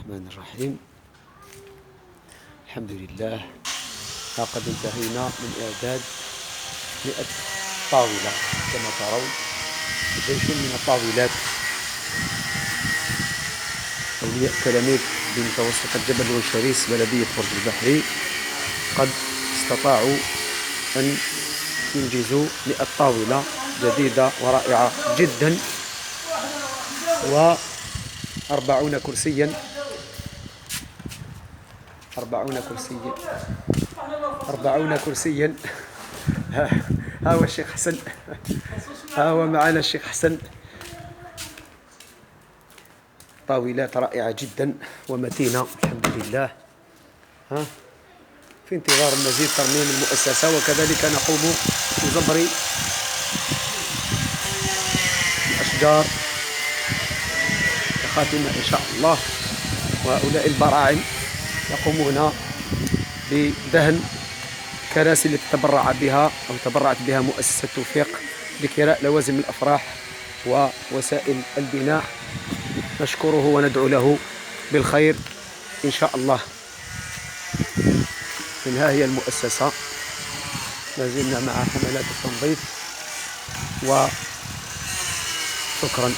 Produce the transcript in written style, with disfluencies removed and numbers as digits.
الرحمن الرحيم. الحمد لله، لقد انتهينا من إعداد 100 طاولة كما ترون، جيش من الطاولات. أولياء تلاميذ بمتوسطة جبل والشريس بلدية برج البحري قد استطاعوا أن ينجزوا 100 طاولة جديدة ورائعة جدا، و40 كرسيا 40 كرسيا. ها هو الشيخ حسن، ها هو معنا الشيخ حسن. طاولات رائعة جدا ومتينة الحمد لله. في انتظار المزيد ترميم المؤسسة، وكذلك نقوم بجبر الأشجار الخاتمة إن شاء الله. وهؤلاء البراعم يقومون بدهن كراسي التي تبرعت بها مؤسسة توفيق لكراء لوازم الأفراح ووسائل البناء. نشكره وندعو له بالخير إن شاء الله. من ها هي المؤسسة، ما زلنا مع حملات التنظيف، وشكرا.